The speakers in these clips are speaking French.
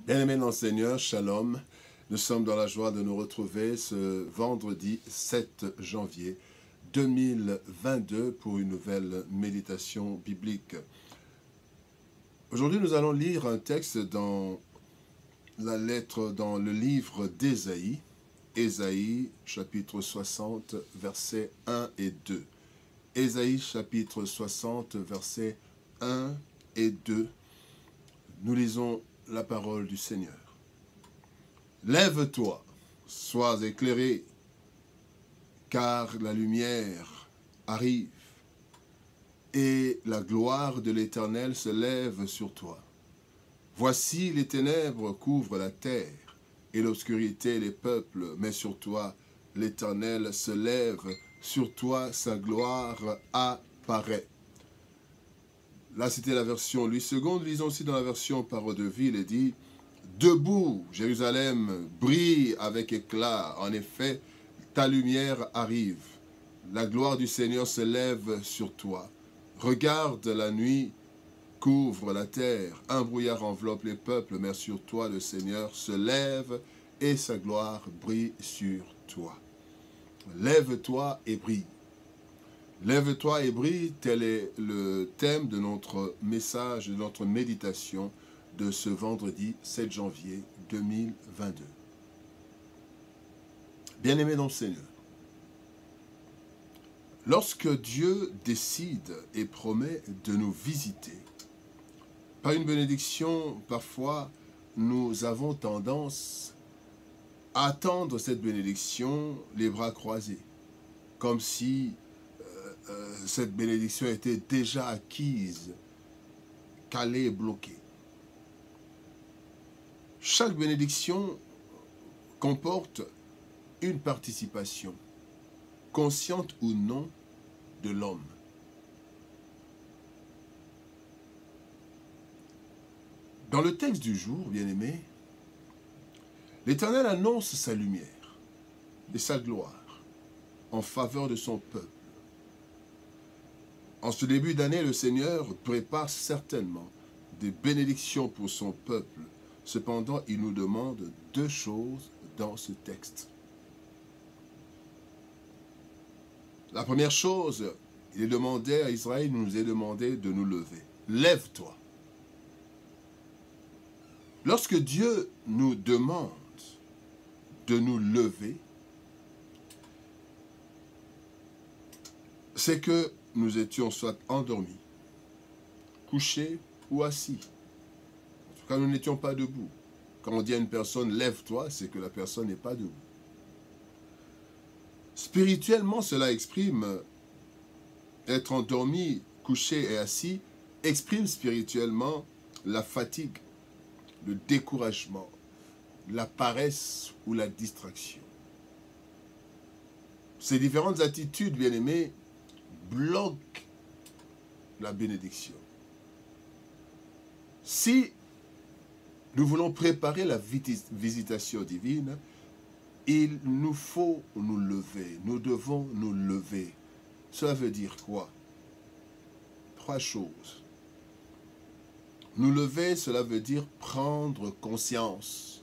Bien-aimés dans le Seigneur, Shalom. Nous sommes dans la joie de nous retrouver ce vendredi 7 janvier 2022 pour une nouvelle méditation biblique. Aujourd'hui, nous allons lire un texte dans le livre d'Ésaïe, Ésaïe chapitre 60, versets 1 et 2. Ésaïe chapitre 60, versets 1 et 2. Nous lisons la parole du Seigneur. Lève-toi, sois éclairé, car la lumière arrive, et la gloire de l'Éternel se lève sur toi. Voici les ténèbres couvrent la terre, et l'obscurité les peuples, mais sur toi l'Éternel se lève, sur toi sa gloire apparaît. Là, c'était la version Louis II. Lisons aussi dans la version Parole de Ville et dit « Debout, Jérusalem, brille avec éclat. En effet, ta lumière arrive. La gloire du Seigneur se lève sur toi. Regarde, la nuit couvre la terre. Un brouillard enveloppe les peuples, mais sur toi, le Seigneur se lève et sa gloire brille sur toi. Lève-toi et brille. » Lève-toi et brille, tel est le thème de notre message, de notre méditation de ce vendredi 7 janvier 2022. Bien-aimés dans le Seigneur, lorsque Dieu décide et promet de nous visiter, par une bénédiction, parfois, nous avons tendance à attendre cette bénédiction les bras croisés, comme si cette bénédiction était déjà acquise, calée et bloquée. Chaque bénédiction comporte une participation, consciente ou non, de l'homme. Dans le texte du jour, bien-aimé, l'Éternel annonce sa lumière et sa gloire en faveur de son peuple. En ce début d'année, le Seigneur prépare certainement des bénédictions pour son peuple. Cependant, il nous demande deux choses dans ce texte. La première chose, il est demandé à Israël, il nous est demandé de nous lever. Lève-toi. Lorsque Dieu nous demande de nous lever, c'est que nous étions soit endormis, couchés ou assis. En tout cas, nous n'étions pas debout. Quand on dit à une personne « lève-toi », c'est que la personne n'est pas debout. Spirituellement, cela exprime être endormi, couché et assis, exprime spirituellement la fatigue, le découragement, la paresse ou la distraction. Ces différentes attitudes, bien-aimés, bloque la bénédiction. Si nous voulons préparer la visitation divine, il nous faut nous lever. Nous devons nous lever. Cela veut dire quoi? Trois choses. Nous lever, cela veut dire prendre conscience.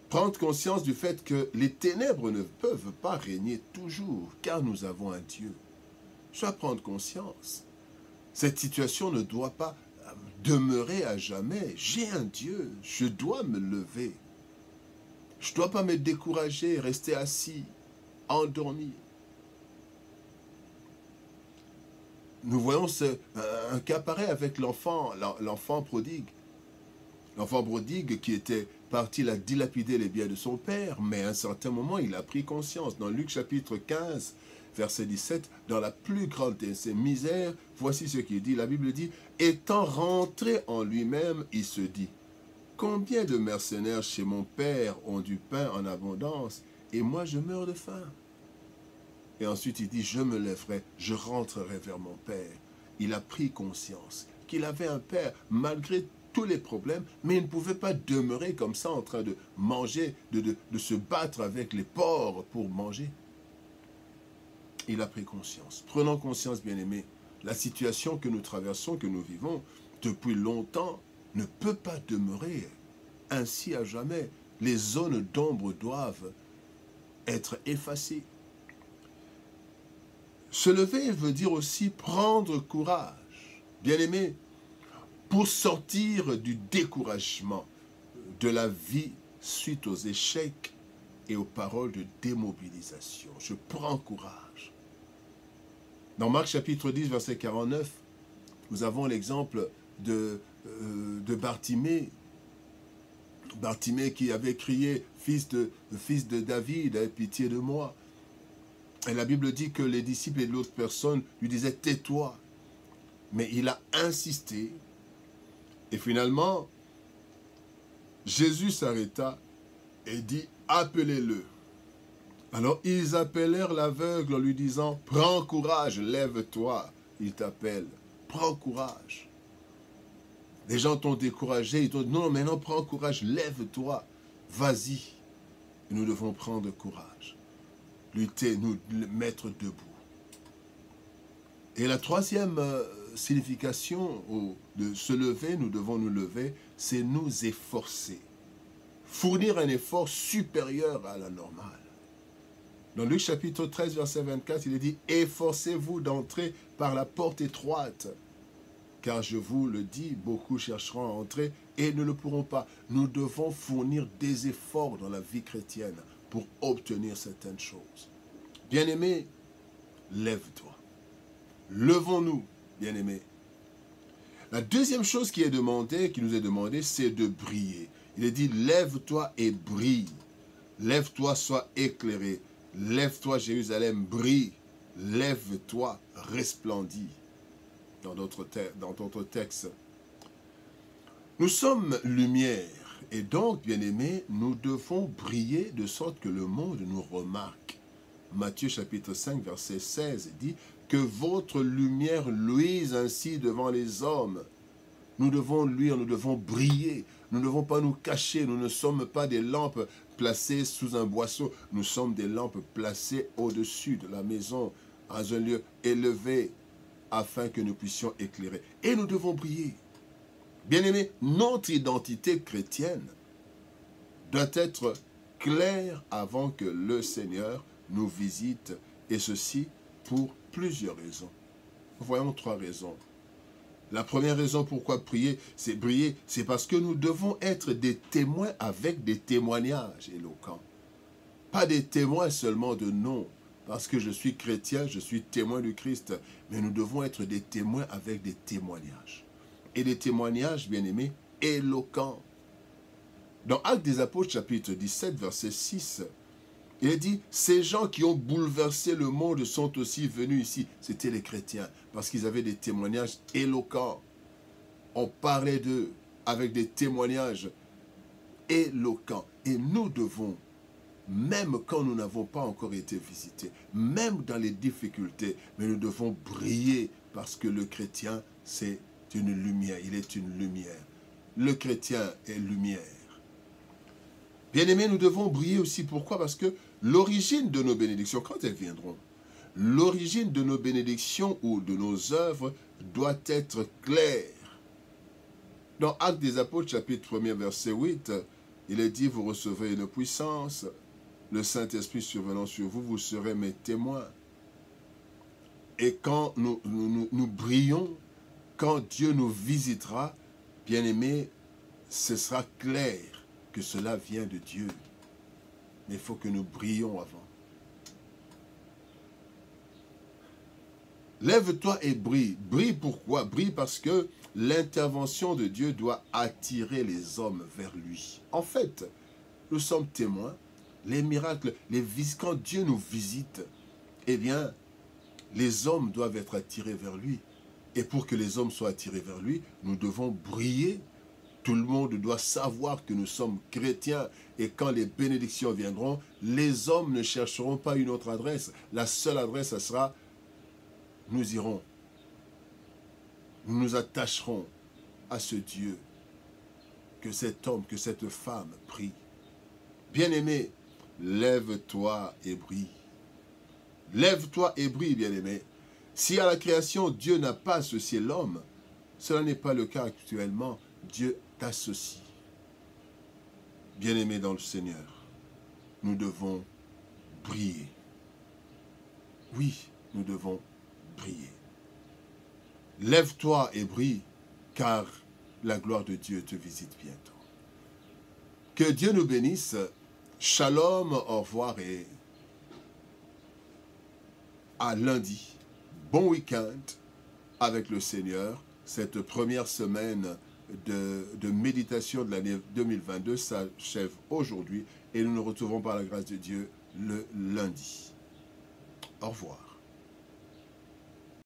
Prendre conscience du fait que les ténèbres ne peuvent pas régner toujours, car nous avons un Dieu. Je dois prendre conscience. Cette situation ne doit pas demeurer à jamais. J'ai un Dieu, je dois me lever. Je ne dois pas me décourager, rester assis, endormi. Nous voyons un cas pareil avec l'enfant prodigue. L'enfant prodigue qui était parti là dilapider les biens de son père, mais à un certain moment, il a pris conscience. Dans Luc chapitre 15, verset 17, dans la plus grande de ses misères, voici ce qu'il dit. La Bible dit, étant rentré en lui-même, il se dit, combien de mercenaires chez mon père ont du pain en abondance, et moi je meurs de faim. Et ensuite il dit, je me lèverai, je rentrerai vers mon père. Il a pris conscience qu'il avait un père, malgré tous les problèmes, mais il ne pouvait pas demeurer comme ça en train de manger, de se battre avec les porcs pour manger. Il a pris conscience. Prenons conscience, bien-aimés, la situation que nous traversons, que nous vivons depuis longtemps, ne peut pas demeurer ainsi à jamais. Les zones d'ombre doivent être effacées. Se lever veut dire aussi prendre courage. Bien-aimé, pour sortir du découragement de la vie suite aux échecs et aux paroles de démobilisation. Je prends courage. Dans Marc chapitre 10, verset 49, nous avons l'exemple de Bartimée. Bartimée qui avait crié « Fils de David, aie pitié de moi ». Et la Bible dit que les disciples et l'autre personne lui disaient « Tais-toi ». Mais il a insisté. Et finalement, Jésus s'arrêta et dit « Appelez-le ». Alors ils appelèrent l'aveugle en lui disant « Prends courage, lève-toi, il t'appelle. Prends courage ». Les gens t'ont découragé, ils t'ont dit « Non, maintenant prends courage, lève-toi, vas-y ». Et nous devons prendre courage, lutter, nous mettre debout. Et la troisième signification de se lever, nous devons nous lever, c'est nous efforcer. Fournir un effort supérieur à la normale. Dans Luc chapitre 13, verset 24, il est dit « Efforcez-vous d'entrer par la porte étroite, car je vous le dis, beaucoup chercheront à entrer et ne le pourront pas. » Nous devons fournir des efforts dans la vie chrétienne pour obtenir certaines choses. Bien-aimé, lève-toi. Levons-nous, bien-aimés. La deuxième chose qui nous est demandée, c'est de briller. Il est dit, lève-toi et brille. Lève-toi, sois éclairé. Lève-toi, Jérusalem, brille. Lève-toi, resplendis. Dans d'autres textes. Nous sommes lumière. Et donc, bien-aimés, nous devons briller de sorte que le monde nous remarque. Matthieu chapitre 5, verset 16 dit « Que votre lumière luise ainsi devant les hommes ». Nous devons luire, nous devons briller. Nous ne devons pas nous cacher. Nous ne sommes pas des lampes placées sous un boisseau. Nous sommes des lampes placées au-dessus de la maison, dans un lieu élevé, afin que nous puissions éclairer. Et nous devons briller. Bien-aimés, notre identité chrétienne doit être claire avant que le Seigneur nous visite, et ceci pour plusieurs raisons. Voyons trois raisons. La première raison pourquoi briller, c'est parce que nous devons être des témoins avec des témoignages éloquents. Pas des témoins seulement de nom, parce que je suis chrétien, je suis témoin du Christ, mais nous devons être des témoins avec des témoignages. Et des témoignages, bien-aimés, éloquents. Dans Actes des Apôtres, chapitre 17, verset 6, il est dit, ces gens qui ont bouleversé le monde sont aussi venus ici. C'étaient les chrétiens, parce qu'ils avaient des témoignages éloquents. On parlait d'eux avec des témoignages éloquents. Et nous devons, même quand nous n'avons pas encore été visités, même dans les difficultés, mais nous devons briller, parce que le chrétien, c'est une lumière. Il est une lumière. Le chrétien est lumière. Bien-aimés, nous devons briller aussi. Pourquoi? Parce que l'origine de nos bénédictions, quand elles viendront, l'origine de nos bénédictions ou de nos œuvres doit être claire. Dans Actes des Apôtres, chapitre 1er, verset 8, il est dit, vous recevrez une puissance, le Saint-Esprit survenant sur vous, vous serez mes témoins. Et quand nous brillons, quand Dieu nous visitera, bien-aimés, ce sera clair que cela vient de Dieu. Mais il faut que nous brillions avant. Lève-toi et brille. Brille pourquoi? Brille parce que l'intervention de Dieu doit attirer les hommes vers lui. En fait, nous sommes témoins. Les miracles, quand Dieu nous visite, eh bien, les hommes doivent être attirés vers lui. Et pour que les hommes soient attirés vers lui, nous devons briller. Tout le monde doit savoir que nous sommes chrétiens. Et quand les bénédictions viendront, les hommes ne chercheront pas une autre adresse. La seule adresse, ce sera, nous irons. Nous nous attacherons à ce Dieu. Que cet homme, que cette femme prie. Bien-aimé, lève-toi et brille. Lève-toi et brille, bien-aimé. Si à la création, Dieu n'a pas associé l'homme, cela n'est pas le cas actuellement. Dieu t'associe. Bien-aimés dans le Seigneur, nous devons briller. Oui, nous devons briller. Lève-toi et brille, car la gloire de Dieu te visite bientôt. Que Dieu nous bénisse. Shalom, au revoir et à lundi. Bon week-end avec le Seigneur. Cette première semaine de méditation de l'année 2022 s'achève aujourd'hui et nous nous retrouvons par la grâce de Dieu le lundi. Au revoir.